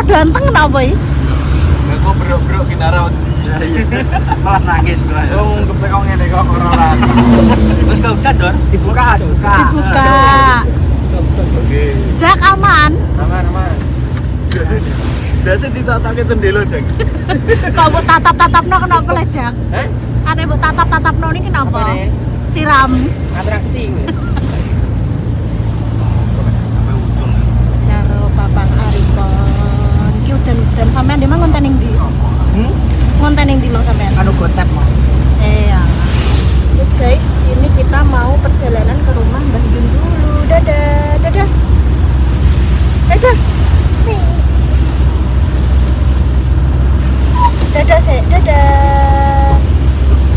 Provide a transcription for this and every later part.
ganteng kenapa ya? Aku bro kinara malah nangis gue. Oh, kepekong ngene kok ora. Terus kau udah Dor? Dibuka. Oke. Jak aman. Aman. Biasa ditatake cendelo, Jak. Kau buat tatap-tatapno kenapa le Jak? Ada buat tatap-tatapno ini kenapa? Siram. Atraksi. Karo Bapak Arifon. Ki udan sampean di mana ngonten ning ndi? Ngonten ning ndi mau sampean? Anu gotep mau. Iya. Terus guys, ini kita mau perjalanan ke rumah Mbah Yun dulu. Dadah. Dadah, Sek. Dadah.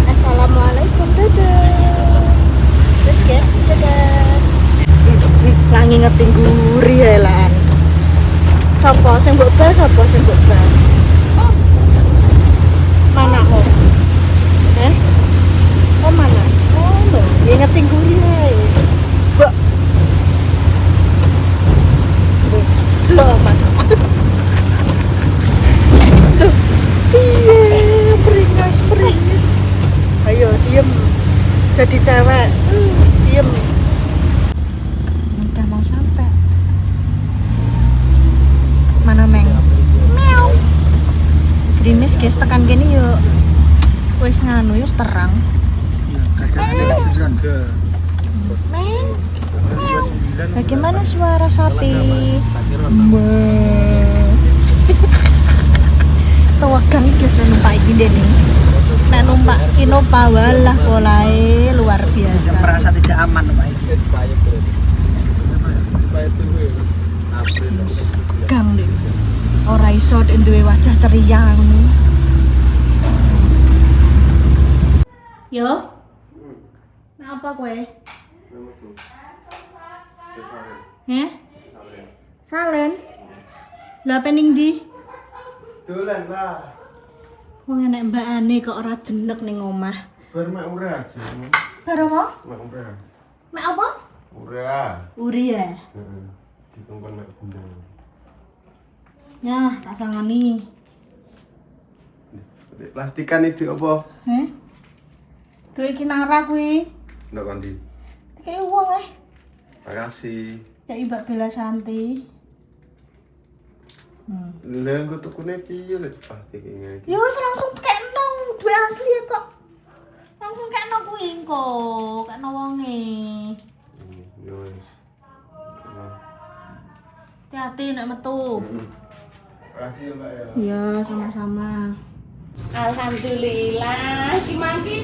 Assalamualaikum. Dadah. Terus guys, dadah. Lah ngingetin guri ya lan. Sopo sing mbok bal? Mana kok? Oh mana? Oh no, ngingetin guri ya. Mbok. Loh, Mas. Iya, peringas. Ayo, diem. Jadi cewek. Diem. Udah mau sampai. Mana Meng? Meow. Grimis guys, tekan gini yuk. Wes nganu yuk terang. Meng. Bagaimana suara sapi? Tawakan guys nek numpak iki dene. Nek numpak Innova walah polae luar biasa. Merasa tidak aman Pak iki. Gang deh. Ora iso duwe wajah ceria ngono. Yo. Nah, apa kowe? Salen. Lah pening ndi? Dolan, Pak. Wong enek mbakane kok ora jenek ning omah. Bar mek ora aja. Bar apa? Mek ora. Mek apa? Ora. Uri ya. Heeh. Dikongkon mek gundang. Ya, tak sangoni. Plastikan itu apa? Duwe iki nara kuwi. Ndak kondi. Kayak uang Makasih. Kayak Mbak Bella Santi. Lah engko tukune piye lek plastik ngene iki? Ya wis langsung kekno duwe asli ya kok. Langsung kekno kuwi engko, kekno wonge. Ya wis. Hati-hati nek metu. Makasih ya, Mbak ya. Ya, sama-sama. Alhamdulillah, gimana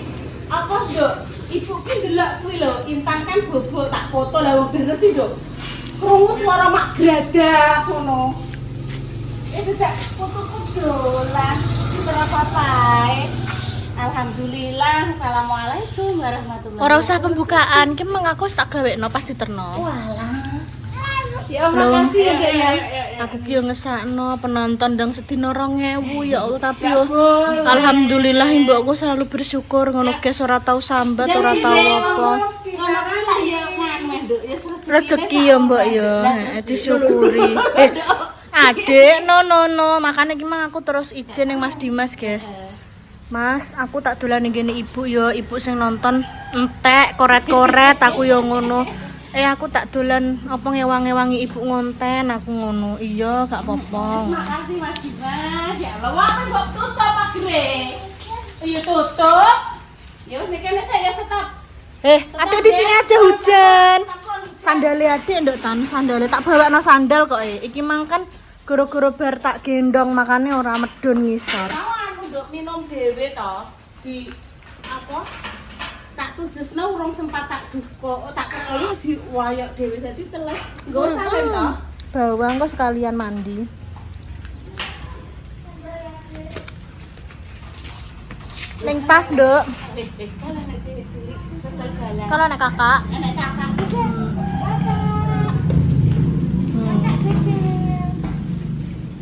apa Dok? Ibu ki ndelok kuwi lho, Intan kan bobo tak foto lah wong deres sih Dok. Krungu suara mak gradak ngono. Tidak fotoku dolan. Berapa pae? Alhamdulillah. Assalamualaikum warahmatullahi wabarakatuh. Ora usah pembukaan, ki mengaku tak gawekno pas diterno. Walah. Ya makasih ya Dek ya. Aku ki yo ngesakno penonton ndang sedina 2000 ya Allah tapi yo alhamdulillah mbokku selalu bersyukur ngono guys ora tau sambat ora tau apa. Ngono kan lah ya nganu Nduk, ya Rezeki ya Mbak ya, disyukuri. Adik, no, makanya gimana aku terus izin yang Mas Dimas guys. Mas, aku tak dolan ning kene ibu yo, ibu sing nonton entek koret-koret aku yo ngono. Aku tak dolan apa ngewangi-wangi ibu ngonten aku ngono. Iya, gak apa-apa. Makasih Mas Dimas. Ya Allah, wah kok tutup akhire. Iya tutup. Ya wis nek saya stop. Ada di sini aja hujan. Sandale adik nduk tan, sandale tak bawakno sandal kok Iki mang kan goro-goro bar tak gendong makane ora medun ngisor. Mau anu Nduk minum dhewe to. Di apa? Tak tujesno urung sempat tak cukup, tak kelu di wayok dhewe dadi teles. Nggo salen to. Bawang kok sekalian mandi. Ning tas, Nduk. Kalau nek cilik-cilik Kalau nek kakak, nek kakak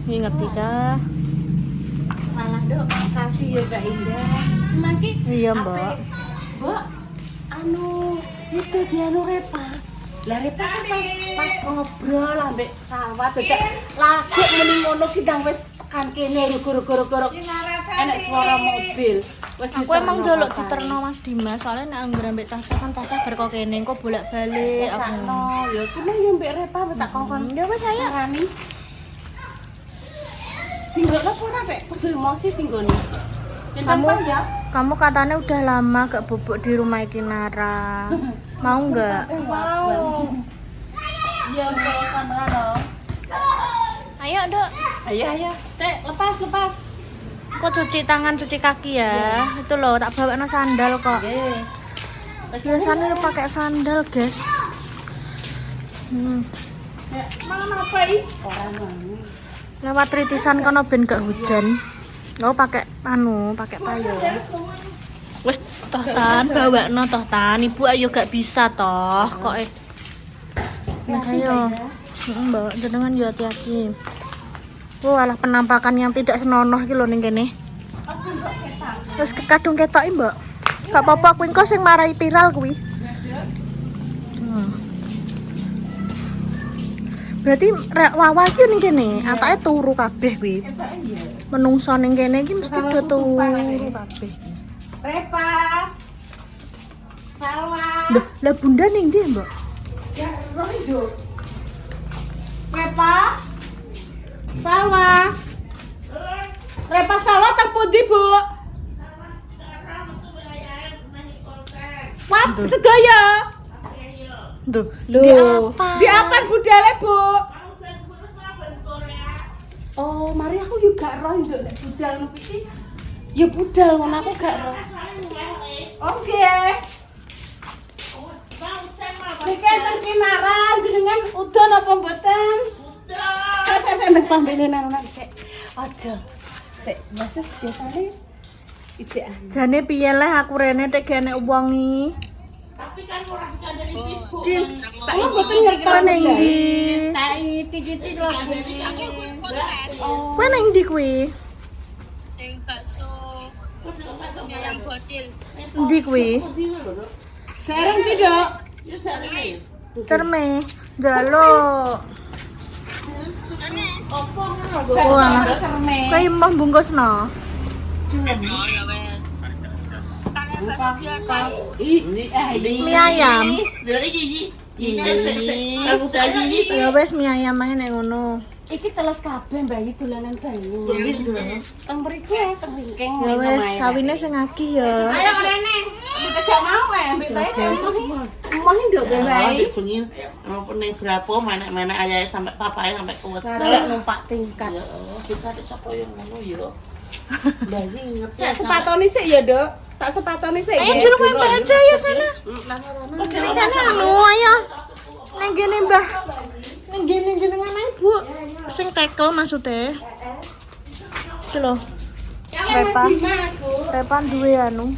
ini ngerti cah. malah Dok, kasih ya Mbak Indah. Mangki Iya, Mbak. Mbak, anu situ dia anu repa. Lah Repa pas ngobrol ambek sawah dadak lagi muni ngono ki ndang wis tekan kene goro-goro enek suara mobil. Wis Aku emang njaluk diterno Mas Dimas, soalnya nek anggere ambek Caca kan Caca bar kok kene engko bolak-balik aku. sakno ya kene yo mbek Repa tak kongkon. Ya wis saya. Rani. Tinggal apa ora Pek? Kudu emosi tinggone. Kamu katanya udah lama gak bubuk di rumah Kinara. Mau nggak? Mau. Iya, mau kamera. Ayo, Dok. Ayo. Sik, lepas. Kok cuci tangan, cuci kaki ya? Itu loh, tak bawa sandal kok. Nggih. Biasanya lu pakai sandal, guys. Mangan apa iki? Ora mau. Lewat ritisan kono ben gak hujan. Lo pakai pakai payung. Wes toh tan, bawakno toh tan. Ibu ayo gak bisa toh, kok Mas ayo. Bawa jenengan yo hati-hati. Walah penampakan yang tidak senonoh iki lho ning kene. Wes kadung ketoki, Mbak. Gak apa-apa kuwi engko sing marai viral kuwi. Berarti Wawa iki ning kene, atake turu kabeh kuwi. Menungso ning kene iki mesti do turu kabeh. Repa. Salwa. Lah Bunda ning ndi, Mbak? Ya, Rondo. Repa. Salwa. Repa Salwa teng pundi, Bu? Wah, sedaya. Duh, Di apa budale, Bu? Oh, mari aku juga roh nduk nek budal ngopi iki. Ya budal ngono aku gak roh. Oke. Niki enten kinaran jenengan udan apa mboten? Udan. Saya mbek pambene nang sik. Aja. Sik, mases biasane ijek ane. jane piye leh aku rene tek gene wongi. Tapi kan ora dikandani ibu. Tak mboten ngerti ning ndi? Tak iki lho. Kowe ning ndi kuwi? Yang bakso yang bocil. Endi kuwi? Bareng ki, Dok. Cerme, njaluk. Wah, kowe mau bungkusno? Mie ayam. Ya wes mie ayam ae nek ngono. Iki teles kabeh bayi dolanan banyu. Teng mriku teng wingking. Ya wes sawine sing akeh ya. Ayo rene. Kita gak mau ambek bayi teng omah nduk bayi. Bengi maupun ning berapa menek-menek ayahe sampai papae sampai kuwes. Sarek numpak tingkat. Ya Allah, dicari sapa yang ngono ya. Bayi ngerti Sepatone sik ya, Dok. Tak sepatone sik. Ayo jero kowe Mbah aja ya sana. Ini kan anu ayo. Nang gene Mbah. Nang gene jenengan ae, Bu. Sing tekel maksudnya. Iki lho. Repa duwe anu.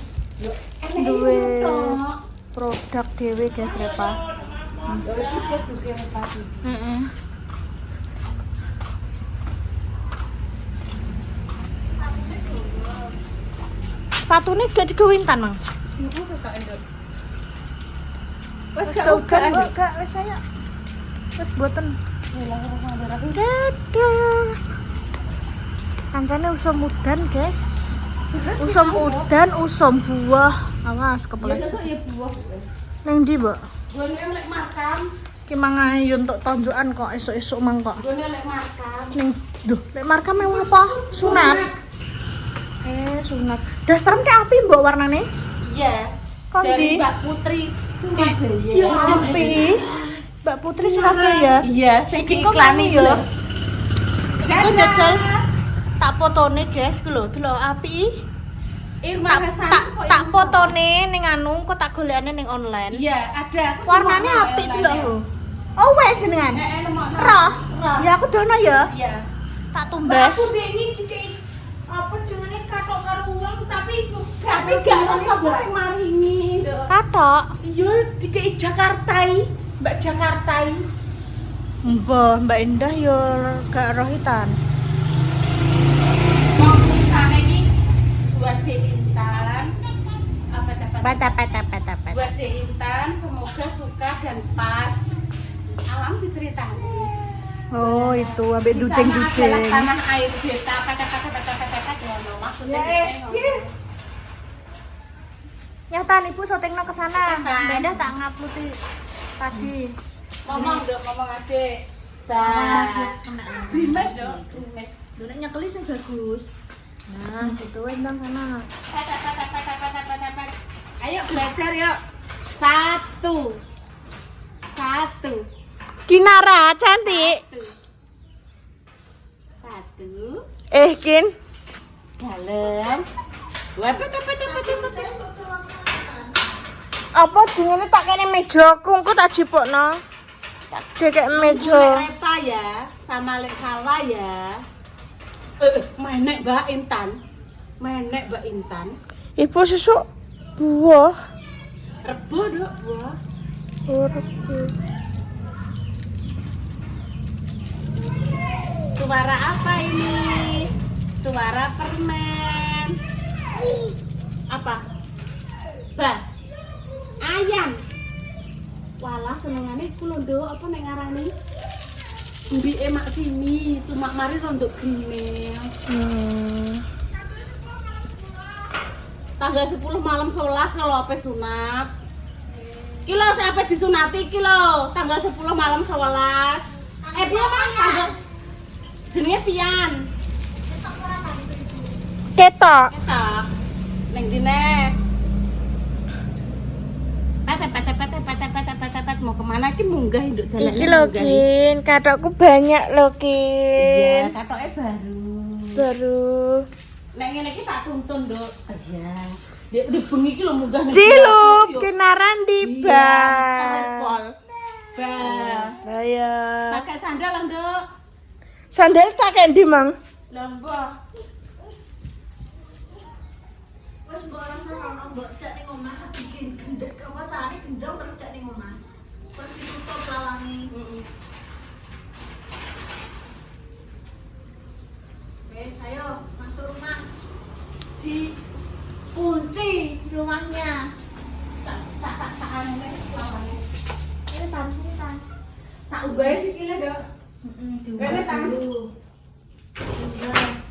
Duwe produk dhewe guys Repa. Heeh. Sepatune gak digawintan, Mang. Wes Gak wis saya. Wis boten. Dadah. Kancane usum udan, guys. Usum udan, usum buah. Awas kepleset. ya buah. Ning ndi, Mbak? Gone lek makam, Ki mangayu untuk tonjokan kok esuk-esuk mang kok. gone lek makam. Ning, duh, lek marka mewah apa? Sunat. Sunat. Dastrem kayak api mbok warnane? Iya. Kok Dari ndi? Mbak Putri Surabaya. Api. Mbak Putri Surabaya. Iya, sing Iki kok iklan anu iki lho. Iku jajal tak fotone guys, ku lho, delok api. Irma Tak Hasan tak tak fotone ning anu, kok tak golekane ning online. Iya, ada aku. Warnane apik delok lho. Oh wes jenengan. Roh. Roh. Ya aku dono ya. Iya. Tak tumbas. Aku ini dikei apa jenenge katok karo uang tapi gak rasa apa sing maringi. Katok. Iya, dikei Jakartai. Mbak Jakartai. Mbak Indah yo gak rohitan. Mau tulisannya ini buat Intan. Apa Pata. buat Intan, semoga suka dan pas malam diceritani. Oh, itu ambek Di sana adalah dudeng-dudeng. tanah air beta, kata ngono. Maksudnya ngono. Nyata Ibu syutingnya ke sana. Beda tak ngupload tadi. Ngomong Adik. Bimes dong, bimes. Dulu nyekeli sing bagus. Nah, itu nang sana. Ayo belajar yuk. Satu. Kinara cantik. Satu. Kin. Dalam. Wepet. Apa dingene tak kene meja, engko tak jipokno. Tak dek meja. Repa ya, sama Lek Salwa ya. Menek Mbak Intan. Ibu sesuk buah. Rebo dok, buah. Suara apa ini? Suara permen. Apa? Ayam. Walah senengane iku lho nduk, apa nek ngarani? Mbike mak sini, cuma mari rondok grimel. Tanggal 10 malam 11 kalau apa sunat. Ki lho sampe disunati ki lho, tanggal 10 malam 11. Piye Pak? Tanggal jenenge pian. Ketok. Ketok. Ning dine. Pet mau kemana ki munggah nduk dalan. Iki lho, Kin. Katokku banyak lho, Iya, Kin. katoke baru. Baru. Nek ngene iki tak tuntun, Nduk. Iya. Di bengi iki lho munggah ning Cilup, Kinaran di Telepon. Bel. Ayo. Pakai sandal lah, Nduk. Sandal tak endi, Mang? Lembah. Wes mbok ora sarono mbok cek ning omah bikin gendek apa carane gendong terus cek ning omah. Terus ditutup lawange. Wes ayo masuk rumah. Di kunci rumahnya. Tak anu lawange. Ini taruh sini, Tan. Tak ubah sikile, Nduk. Rene Tan.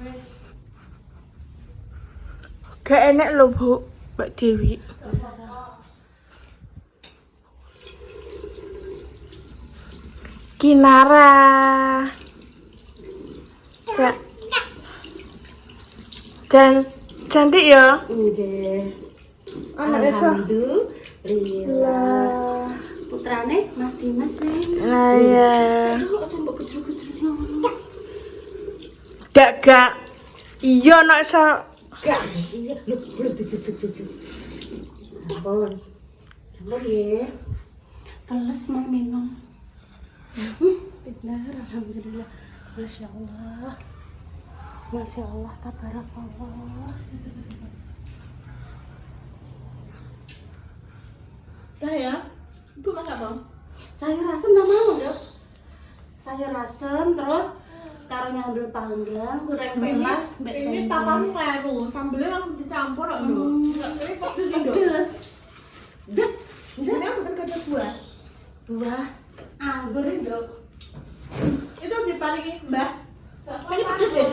Wes. Gak enak lho, Bu, Mbak Dewi. Kinara. Dan cantik ya? Nggih. Anak Esa. Alhamdulillah. Putrane Mas Dimas nih. Lah ya. Aduh, coba kecil-kecil ngono. Gak. Iya nak sa. Gak sih, iya, belum dicucuk. Ampun. Coba ya. Teles mau minum. Benar, alhamdulillah. Masya Allah. Masya Allah, tabarakallah. Dah ya, Ibu masak bang. Sayur asem nggak mau dok. Sayur asem terus karo nyambel panggang, goreng pelas, Ini papamu kleru, sambelnya langsung dicampur kok, Nduk. Ini pedes, Nduk. pedes. Dek, Ini aku terkadang buah. buah anggur dok. Itu diparingi Mbah. Ini pedes ya?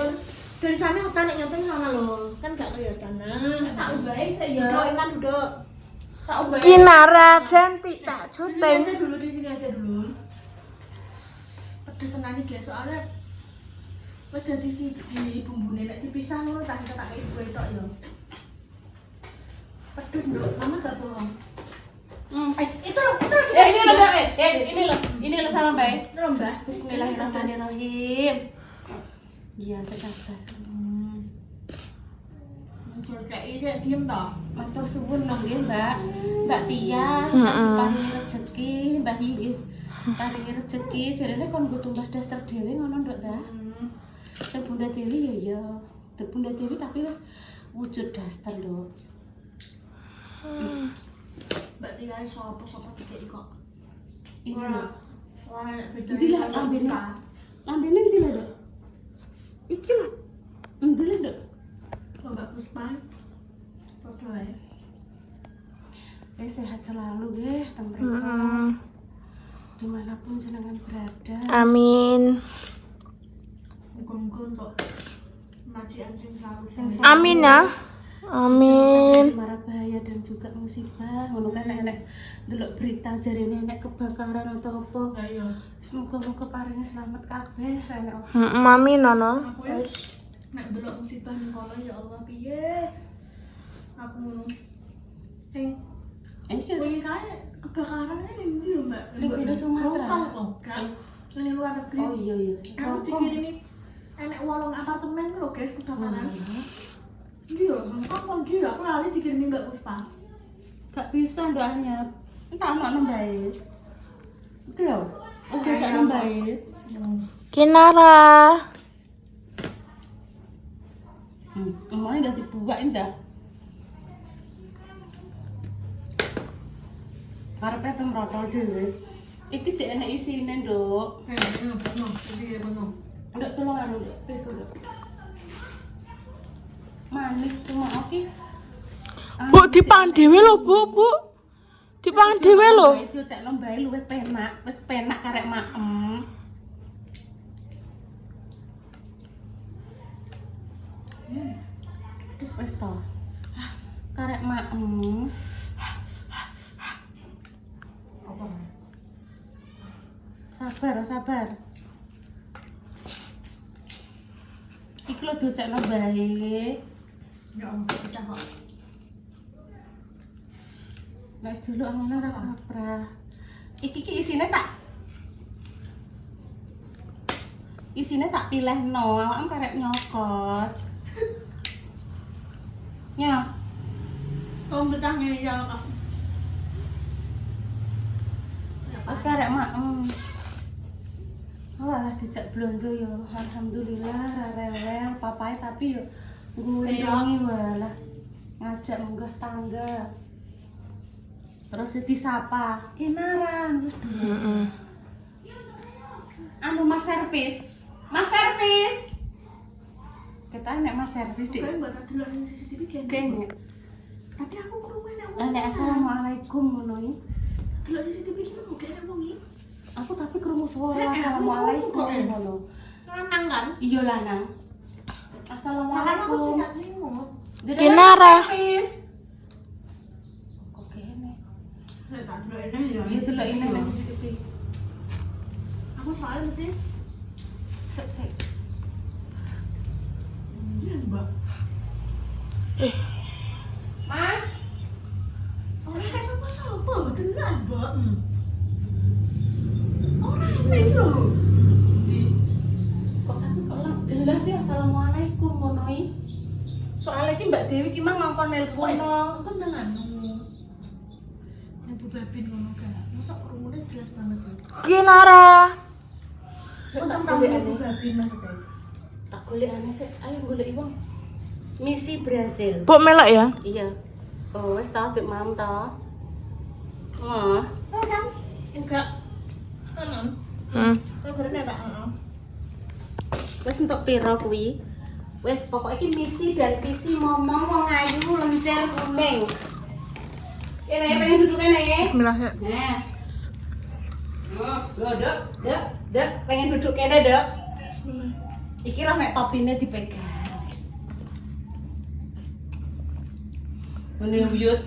Dari sana hutan nyontek sama lo, kan gak kelihatan. Tak ubahin saya. Duduk, Intan duduk. Tak ubahin. Kinara cantik tak Di sini syuting. aja dulu, di sini aja dulu. Pedes tenan iki guys, soalnya wis dadi siji bumbune nek dipisah ngono tak tak kei ibu tok ya. Pedes, Nduk. Mama gak bohong. Itu loh. Ini loh, Mbak. Ini loh sama Mbak. Ini lho, Mbah. Bismillahirrahmanirrahim. Iya, sabar. Jolkeki sik diem to. Matur suwun lho nggih, Mbak. Mbak Tia, paringi rezeki, Mbak nggih. Paringi rezeki, jarene kon nggo tumbas daster dhewe ngono, Nduk, ta? Sing Bunda Dewi ya. Bunda Dewi tapi wis wujud daster lho. Mbak Tia iso apa-apa dikeki kok. Ini lho. Wah, nek beda. Ndi lah lambene? Lambene ndi lho, Dok? Iki lho. Ndi lho, Dok? Mbak Puspa. Padha wae. Sehat selalu nggih teng mriko. dimanapun jenengan berada. Amin. Muga-muga untuk majikan sing selalu Amin ya. Amin. mara bahaya dan juga musibah. Ngono kan nek delok berita jarene nek kebakaran atau apa. Ayo. Semoga-moga paringi selamat kabeh rene. Amin nono. Aku ya nek delok musibah ning kono ya Allah piye. Aku ngono. Wingi kae kebakarannya ning ndi ya, Mbak? Ning Gunung Sumatera. Lokal kok, kan? Ning luar negeri. Oh iya. Aku dikirimi enek 8 apartemen lho, guys, kebakaran. Iya, kapan iki aku lali dikirimi Mbak Puspa. Gak bisa doanya. Tak ono nembae. Itu lho. Ojo jak nembae. Kinara. Omongnya udah dibuat indah. Karepe pemrotol dhewe. Iki jek enek isine, Nduk. Ono, iki ono. Nduk tolong anu, Nduk. Tisu, Nduk. Manis cuma oke. Bu dipangan dhewe lho, Bu. Dipangan dhewe lho. Itu cek nembae luwih penak, wis penak karek maem. Wis to. Karek maem. Sabar. Iki lho docekno bae. Ya Allah, pecah kok. Nek dulu ngono ora kaprah. Iki isine tak pilehno, awakmu karek nyokot. Ya, Om pecah ngeyel kok. wis karek maem. Walah dijak blonjo ya, alhamdulillah ra rewel papae tapi yo nguwengi walah. Ngajak munggah tangga. Terus disapa, Kinaran. Anu Mas Servis. Kita nek Mas Servis dik. Kayak mbak delok ning CCTV kan. Kene. Tadi aku ke rumah nek Nek assalamualaikum ngono iki. delok CCTV iki kok gak ada wong iki. Aku tapi krungu suara assalamualaikum ngono. Lanang kan? Iya lanang. Makanya aku Assalamualaikum. tidak terima. Kinara. Kok kene? Saya tak delok ini ya. Iya delok ini nang CCTV. Aku soalnya mesti Sik. iya mbak. Mas, Orang kayak siapa-siapa, tenang mbak. Orang ini loh. kok tapi kok lah jelas ya assalamualaikum ngono iki. Soale iki Mbak Dewi ki mang ngongkon nelpono. Kan dengan Ibu Babin ngono gak. Masa kerumunan jelas banget loh. Kinara. Untuk tahu Ibu Babin maksudnya. Tak golekane sik, ayo goleki wong. Misi Brasil. Bu melok ya. Iya. Oh, wis tau dik mam to. Oh, Kan? Enggak. Kanan. Kok berarti enggak? wis entuk piro kuwi? Wis pokoknya iki misi dan visi momong wong ayu lencer kuning. Kene pengen duduk kene. Bismillah ya. Nes. Dek, pengen duduk kene, Dek. Iki roh nek topine dipegang. Mene wuyut.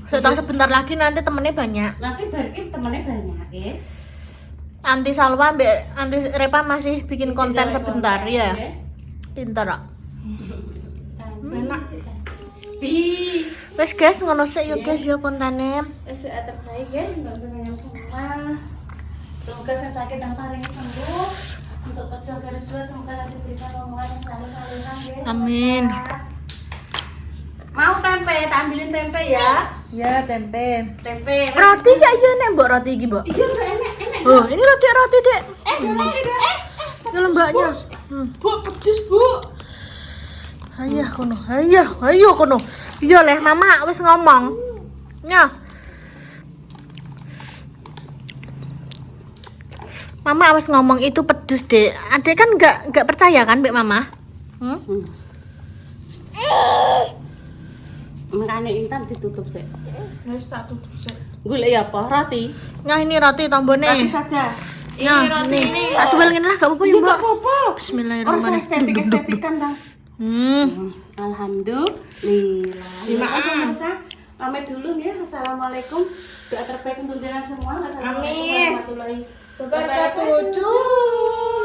Setelah sebentar lagi nanti temennya banyak. Nanti barikin temennya banyak, ya. Anti Salwa, Mbak Anti Repa masih bikin konten sebentar ya. Pintar kok. Enak. Pi. Wes guys, ngono sik yo guys yo kontene. Wis doa terbaik ya untuk jenengan semua. Semoga saya sakit dan paling sembuh. Untuk pecel garis 2 semoga diberikan omongan yang selalu ya. Amin. Mau tempe, tak ambilin tempe ya. Ya, tempe. Tempe. Roti gak iya nek mbok roti iki, Mbok? Iya udah enak. Oh, ini roti, Dek. Dek. Ya lembaknya. Bu, pedes, Bu. Ayo kono. Iya leh, Mama wis ngomong. Ya. Mama wis ngomong itu pedes, Dek. Adek kan enggak percaya kan, Mbak Mama? Mangkane Intan ditutup sih. Wis tak tutup sih. Golek ya apa? Roti. Nah ini roti tombone. Roti saja. Nah, ini. Tak coba ngene lah, gak apa-apa ya, Iya Mbak. enggak apa-apa. Orang Bismillahirrahmanirrahim. estetik-estetikan, Bang. Hmm. Alhamdulillah. Pemirsa, pamit dulu ya. Assalamualaikum. Doa terbaik untuk jangan semua. Assalamualaikum Amin. warahmatullahi Wabarakatuh.